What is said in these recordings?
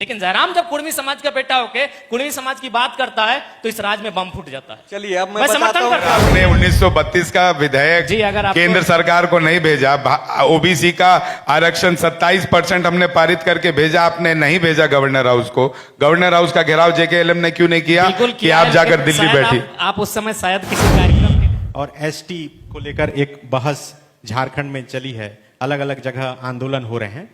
लेकिन जयराम जब कुर्मी समाज का बेटा होके कुर्मी समाज की बात करता है तो इस राज में बम फूट जाता है। चलिए अब मैं समर्थन करता हूं। आपने 1932 का विधेयक जी, अगर आपको केंद्र सरकार को नहीं भेजा, ओबीसी का आरक्षण 27% हमने पारित करके भेजा, आपने नहीं भेजा गवर्नर हाउस को। गवर्नर हाउस का घेराव जेकेएलएम ने क्यों नहीं किया कि आप जाकर दिल्ली बैठी? आप उस समय शायद किसी कार्यक्रम में और एसटी को लेकर एक बहस झारखंड में चली है, अलग अलग जगह आंदोलन हो रहे हैं।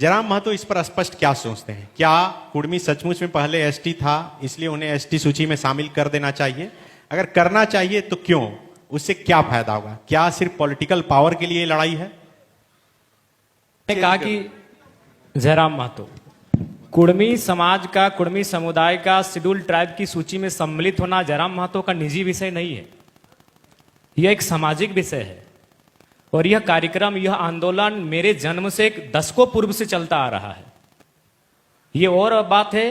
जयराम महतो इस पर स्पष्ट क्या सोचते हैं? क्या कुर्मी सचमुच में पहले एसटी था, इसलिए उन्हें एसटी सूची में शामिल कर देना चाहिए? अगर करना चाहिए तो क्यों? उससे क्या फायदा होगा? क्या सिर्फ पॉलिटिकल पावर के लिए लड़ाई है? ने कहा कि जयराम महतो कुर्मी समाज का, कुर्मी समुदाय का शेड्यूल ट्राइब की सूची में सम्मिलित होना जयराम महतो का निजी विषय नहीं है, यह एक सामाजिक विषय है। और यह कार्यक्रम, यह आंदोलन मेरे जन्म से दशकों पूर्व से चलता आ रहा है। यह और बात है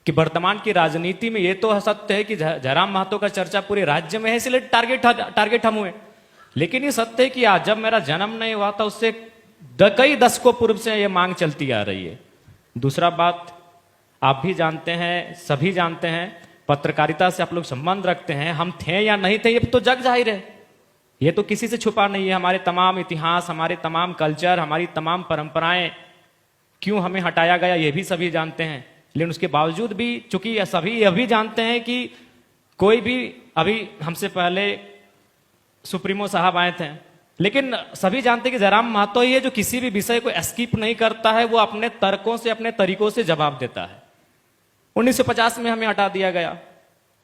कि वर्तमान की राजनीति में यह तो सत्य है कि जयराम महतो का चर्चा पूरे राज्य में है, इसलिए टारगेट हम हुए। लेकिन यह सत्य है कि आज जब मेरा जन्म नहीं हुआ था उससे कई दशकों पूर्व से यह मांग चलती आ रही है। दूसरा बात, आप भी जानते हैं, सभी जानते हैं, पत्रकारिता से आप लोग संबंध रखते हैं। हम थे या नहीं थे ये तो जग जाहिर है, ये तो किसी से छुपा नहीं है। हमारे तमाम इतिहास, हमारे तमाम कल्चर, हमारी तमाम परंपराएं क्यों हमें हटाया गया ये भी सभी जानते हैं। लेकिन उसके बावजूद भी, चूंकि सभी यह भी जानते हैं कि कोई भी, अभी हमसे पहले सुप्रीमो साहब आए थे, लेकिन सभी जानते हैं कि जयराम महतो ही है जो किसी भी विषय को स्किप नहीं करता है, वो अपने तर्कों से, अपने तरीकों से जवाब देता है। 1950 में हमें हटा दिया गया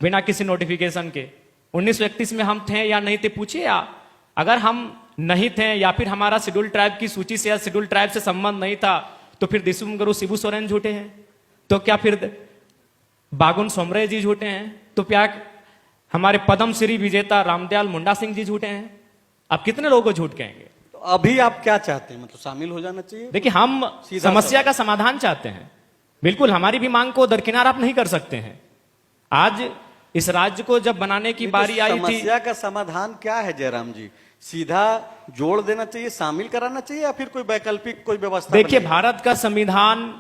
बिना किसी नोटिफिकेशन के। 1931 में हम थे या नहीं थे, पूछिए आप। अगर हम नहीं थे या फिर हमारा शेड्यूल ट्राइब की सूची से या शेड्यूल ट्राइब से संबंध नहीं था तो फिर दिसुम गुरु शिबू सोरेन झूठे हैं, तो क्या फिर बागुन सोमरे जी झूठे हैं, तो क्या हमारे पद्म श्री विजेता रामदयाल मुंडा सिंह जी झूठे हैं? आप कितने लोगों को झूठ कहेंगे? तो अभी आप क्या चाहते हैं? मतलब शामिल हो जाना चाहिए? देखिए, हम समस्या का समाधान चाहते हैं। बिल्कुल, हमारी भी मांग को दरकिनार आप नहीं कर सकते हैं। आज इस राज्य को जब बनाने की बारी आई थी, समस्या का समाधान क्या है जयराम जी? सीधा जोड़ देना चाहिए, शामिल कराना चाहिए, या फिर कोई वैकल्पिक कोई व्यवस्था? देखिए, भारत का संविधान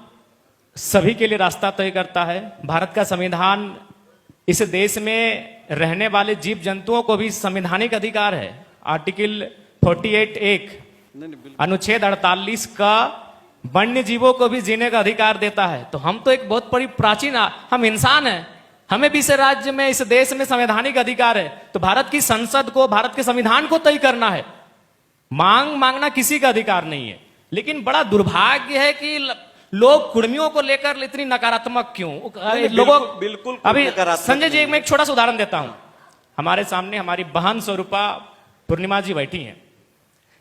सभी के लिए रास्ता तय करता है। भारत का संविधान, इस देश में रहने वाले जीव जंतुओं को भी संवैधानिक अधिकार है। आर्टिकल 48(1) अनुच्छेद 48 का वन्य जीवों को भी जीने का अधिकार देता है। तो हम तो एक बहुत बड़ी प्राचीन, हम इंसान हैं, हमें भी इस राज्य में, इस देश में संवैधानिक अधिकार है। तो भारत की संसद को, भारत के संविधान को तय करना है। मांगना किसी का अधिकार नहीं है। लेकिन बड़ा दुर्भाग्य है कि लोग कुर्मियों को लेकर इतनी नकारात्मक क्यों? लोगों बिल्कुल अभी संजय जी, मैं एक छोटा सा उदाहरण देता हूं। हमारे सामने हमारी बहन स्वरूपा पूर्णिमा जी बैठी हैं।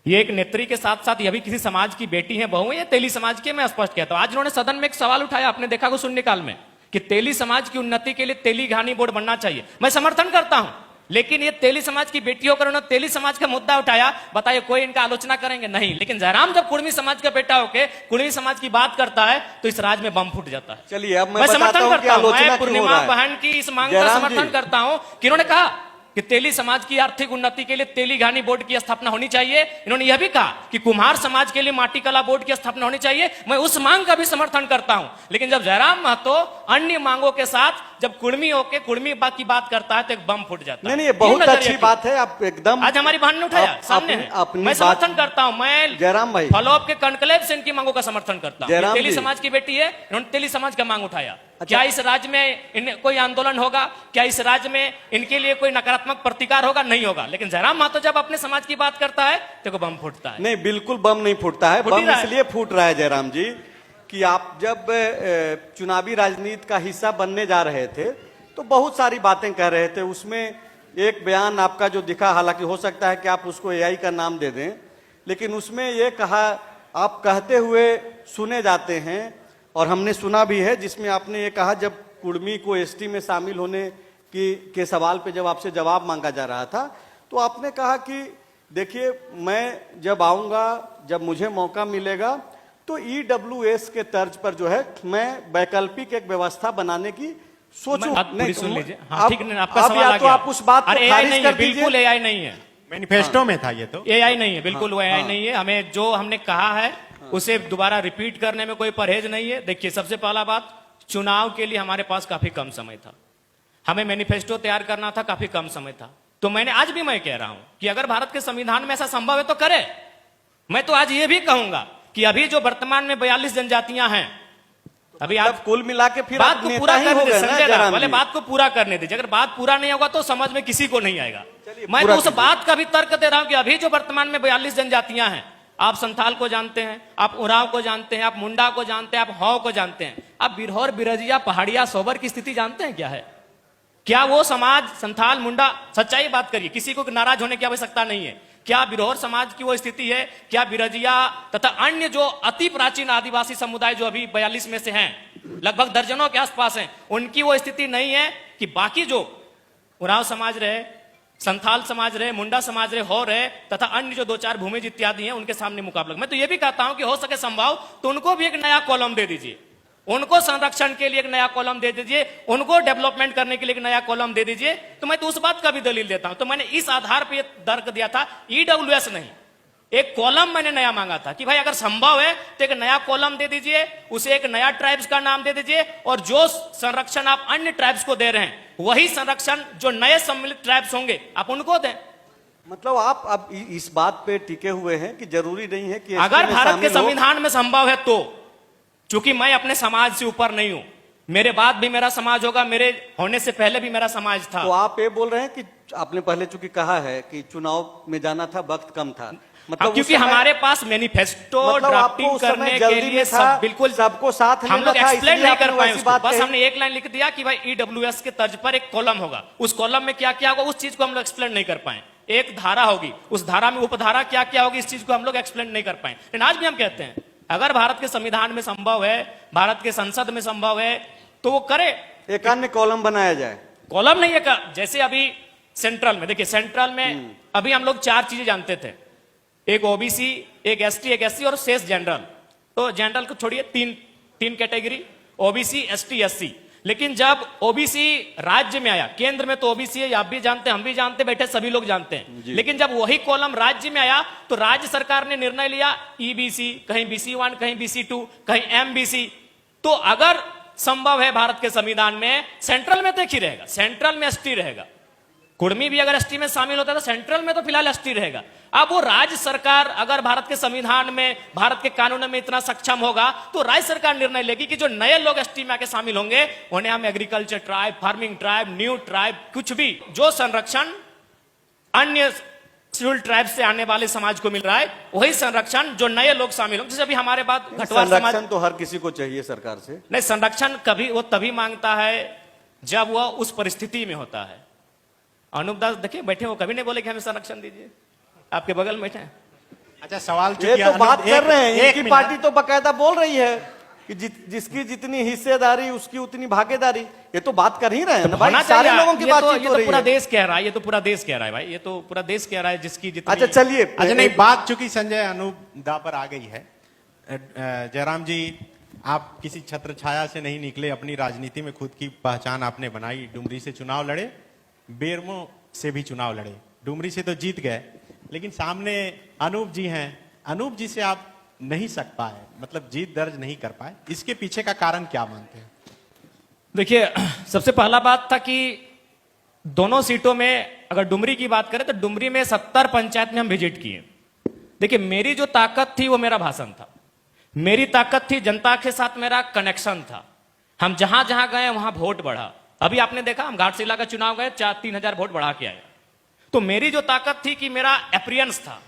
ये एक नेत्री के साथ साथ ये भी किसी समाज की बेटी है, बहू है, ये तेली समाज के। मैं स्पष्ट कहता हूं, आज उन्होंने सदन में एक सवाल उठाया, आपने देखा को शून्यकाल में, कि तेली समाज की उन्नति के लिए तेली घानी बोर्ड बनना चाहिए। मैं समर्थन करता हूं, लेकिन ये तेली समाज की बेटी होकर उन्होंने तेली समाज का मुद्दा उठाया। बताइए, कोई इनका आलोचना करेंगे? नहीं। लेकिन जयराम जब कुर्मी समाज का बेटा होके कुर्मी समाज की बात करता है तो इस राज में बम फूट जाता है। चलिए, अब मैं समर्थन करता हूं, मैं पूर्णिमा पूर्णिमा बहन की इस मांग का समर्थन करता हूं कि इन्होंने कहा कि तेली समाज की आर्थिक उन्नति के लिए तेली घानी बोर्ड की स्थापना होनी चाहिए। इन्होंने यह भी कहा कि कुम्हार समाज के लिए माटी कला बोर्ड की स्थापना होनी चाहिए। मैं उस मांग का भी समर्थन करता हूं। लेकिन जब जयराम महतो अन्य मांगों के साथ जब कुर्मी होके कुर्मी की बात करता है तो एक बम फूट जाता है। नहीं, ये बहुत अच्छी बात है। आप एकदम, आज हमारी बहन ने उठाया, सामने है। मैं समर्थन करता हूं, मैं जयराम भाई फॉलोअप के कॉन्क्लेव से इनकी मांगों का समर्थन करता हूं। तेली समाज की बेटी है, इन्होंने तेली समाज का मांग उठाया। क्या इस राज्य में कोई आंदोलन होगा? क्या इस राज्य में इनके लिए कोई नकारात्मक प्रतिकार होगा? नहीं होगा। लेकिन जयराम महतो जब अपने समाज की बात करता है तो बम फूटता है। नहीं, बिल्कुल बम नहीं फूटता है। बम इसलिए फूट रहा है जयराम जी कि आप जब चुनावी राजनीति का हिस्सा बनने जा रहे थे तो बहुत सारी बातें कह रहे थे। उसमें एक बयान आपका जो दिखा, हालांकि हो सकता है कि आप उसको एआई का नाम दे दें, लेकिन उसमें यह कहा, आप कहते हुए सुने जाते हैं और हमने सुना भी है, जिसमें आपने ये कहा, जब कुर्मी को एसटी में शामिल होने के सवाल पे जब आपसे जवाब मांगा जा रहा था तो आपने कहा कि देखिए, मैं जब आऊंगा, जब मुझे मौका मिलेगा तो ईडब्ल्यूएस के तर्ज पर जो है मैं वैकल्पिक एक व्यवस्था बनाने की सोचूं। नहीं, सुन लीजिए। हाँ, ठीक है, आपका सवाल आ तो गया। आप उस बात को खारिज कर दीजिए। बिल्कुल एआई नहीं है, मैनिफेस्टो में था ये तो। एआई नहीं है, बिल्कुल वो एआई नहीं है। हमें जो हमने कहा है उसे दोबारा रिपीट करने में कोई परहेज नहीं है। देखिए, सबसे पहला बात, चुनाव के लिए हमारे पास काफी कम समय था, हमें मैनिफेस्टो तैयार करना था, काफी कम समय था। तो मैंने आज भी मैं कह रहा हूं कि अगर भारत के संविधान में ऐसा संभव है तो करे। मैं तो आज ये भी कहूंगा कि अभी जो वर्तमान में 42 जनजातियां हैं, अभी आप कुल मिला के फिर बात आप को नेता पूरा ही करने हो दे, गए ना संजय जयराम राव वाले जी। बात को पूरा करने दीजिए। अगर बात पूरा नहीं होगा तो समझ में किसी को नहीं आएगा। मैं पूरा तो उस कीजिए। बात का भी तर्क दे रहा हूं कि अभी जो वर्तमान में 42 जनजातियां हैं, आप संथाल को जानते हैं, आप उरांव को जानते हैं, आप मुंडा को जानते हैं, आप हौ को जानते हैं, आप बिरहौर, बिरजिया, पहाड़िया, सोबर की स्थिति जानते हैं क्या है? क्या वो समाज संथाल, मुंडा, सच्चाई बात करिए, किसी को नाराज होने की आवश्यकता नहीं है। क्या बिरहौर समाज की वो स्थिति है? क्या बिरजिया तथा अन्य जो अति प्राचीन आदिवासी समुदाय जो अभी 42 में से हैं, लगभग दर्जनों के आसपास हैं, उनकी वो स्थिति नहीं है कि बाकी जो उरांव समाज रहे, संथाल समाज रहे, मुंडा समाज रहे, हो रहे तथा अन्य जो 2-4 भूमिज इत्यादि हैं, उनके सामने मुकाबला। मैं तो ये भी कहता हूं कि हो सके संभव तो उनको भी एक नया कॉलम दे दीजिए, उनको संरक्षण के लिए एक नया कॉलम दे दीजिए, उनको डेवलपमेंट करने के लिए एक नया कॉलम दे दीजिए। तो मैं तो उस बात का भी दलील देता हूं। तो मैंने इस आधार पर तर्क दिया था, ईडब्ल्यूएस नहीं, एक कॉलम मैंने नया मांगा था कि भाई अगर संभव है तो एक नया कॉलम दे दीजिए, उसे एक नया ट्राइब्स का नाम दे दीजिए, और जो संरक्षण आप अन्य ट्राइब्स को दे रहे हैं वही संरक्षण जो नए सम्मिलित ट्राइब्स होंगे आप उनको दें। मतलब आप अब इस बात पे टिके हुए हैं कि जरूरी नहीं है कि अगर में भारत के शामिल हो। संविधान में संभव है तो, चूंकि मैं अपने समाज से ऊपर नहीं हूं, मेरे बाद भी मेरा समाज होगा, मेरे होने से पहले भी मेरा समाज था। तो आप ये बोल रहे हैं कि आपने पहले चूंकि कहा है कि चुनाव में जाना था, वक्त कम था, मतलब क्योंकि हमारे पास मैनिफेस्टो मतलब आपको ड्राफ्टिंग उस समय करने के जल्दी लिए में था, सब बिल्कुल सबको साथ हम लेना लोग था, एक्सप्लेन इसलिए नहीं कर आपने पाए वैसी उसको। बात बस कही। हमने एक लाइन लिख दिया कि भाई ईडब्ल्यूएस के तर्ज पर एक कॉलम होगा, उस कॉलम में क्या क्या होगा उस चीज को हम लोग एक्सप्लेन नहीं कर पाए। एक धारा होगी, उस धारा में उपधारा क्या क्या होगी इस चीज को हम लोग एक्सप्लेन नहीं कर पाए। लेकिन आज भी हम कहते हैं अगर भारत के संविधान में संभव है, भारत के संसद में संभव है तो वो करे, एक अन्य कॉलम बनाया जाए। कॉलम नहीं है। जैसे अभी सेंट्रल में देखिए, सेंट्रल में अभी हम लोग 4 चीजें जानते थे, एक ओबीसी, एक एसटी, एक एससी और शेष जनरल। तो जनरल को छोड़िए, तीन कैटेगरी, ओबीसी, एसटी, एससी। लेकिन जब ओबीसी राज्य में आया, केंद्र में तो ओबीसी है, आप भी जानते हैं, हम भी जानते, बैठे सभी लोग जानते हैं, लेकिन जब वही कॉलम राज्य में आया तो राज्य सरकार ने निर्णय लिया ईबीसी, कहीं BC1, कहीं BC2, कहीं MBC। तो अगर संभव है भारत के संविधान में, सेंट्रल में तो एक ही रहेगा, सेंट्रल में एसटी रहेगा। कुर्मी भी अगर एसटी में शामिल होता है तो सेंट्रल में तो फिलहाल एसटी रहेगा। अब वो राज्य सरकार अगर भारत के संविधान में, भारत के कानून में इतना सक्षम होगा तो राज्य सरकार निर्णय लेगी कि जो नए लोग एसटी में आके शामिल होंगे उन्हें हम agriculture tribe, farming tribe, new tribe, कुछ भी जो संरक्षण अन्य शेड्यूल्ड ट्राइब से आने वाले समाज को मिल रहा है वही संरक्षण जो नए लोग शामिल होंगे। जैसे अभी हमारे बाद घटवार समाज, संरक्षण तो हर किसी को चाहिए सरकार से। नहीं, संरक्षण कभी वो तभी मांगता है जब वह उस परिस्थिति में होता है। अनूप दास देखिए बैठे, वो कभी नहीं बोले कि हमें संरक्षण दीजिए, आपके बगल में बैठे हैं। अच्छा, सवाल ये चूंकि तो बात कर रहे हैं, एक इनकी मिनट। पार्टी तो बकायदा बोल रही है कि जिसकी जितनी हिस्सेदारी उसकी उतनी भागीदारी। ये तो बात कर ही रहे हैं ना भाई, होना सारे चाहिए। लोगों की ये बातचीत तो हो रही पूरा है। देश कह रहा है, ये तो पूरा देश कह रहा है भाई, ये तो पूरा देश कह रहा है जिसकी जितनी। अच्छा चलिए, अच्छा नहीं, बात चूंकि संजय अनूप दा पर आ गई है, जयराम जी आप किसी छत्र छाया से नहीं निकले, अपनी राजनीति में खुद की पहचान आपने बनाई। डुमरी से चुनाव लड़े, बेरमो से भी चुनाव लड़े, डुमरी से तो जीत गए, लेकिन सामने अनूप जी हैं, अनूप जी से आप नहीं सक पाए, मतलब जीत दर्ज नहीं कर पाए। इसके पीछे का कारण क्या मानते हैं? देखिए, सबसे पहला बात था कि दोनों सीटों में अगर डुमरी की बात करें तो डुमरी में 70 पंचायत में हम विजिट किए। देखिए, मेरी जो ताकत थी वो मेरा भाषण था, मेरी ताकत थी जनता के साथ मेरा कनेक्शन था। हम जहां जहां गए वहां वोट बढ़ा। अभी आपने देखा हम घाटशिला का चुनाव गए, 3,000 वोट बढ़ा के आए। तो मेरी जो ताकत थी कि मेरा एप्रियंस था।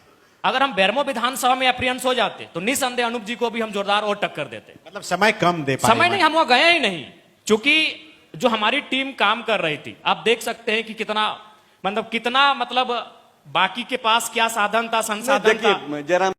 अगर हम बेरमो विधानसभा में एप्रियंस हो जाते तो निसंदेह अनूप जी को भी हम जोरदार और टक्कर देते। मतलब समय कम दे पाए? समय नहीं, हम वहां गए ही नहीं, क्योंकि जो हमारी टीम काम कर रही थी, आप देख सकते हैं कि कितना मतलब बाकी के पास क्या साधन था, संसाधन था। देखिए जयराम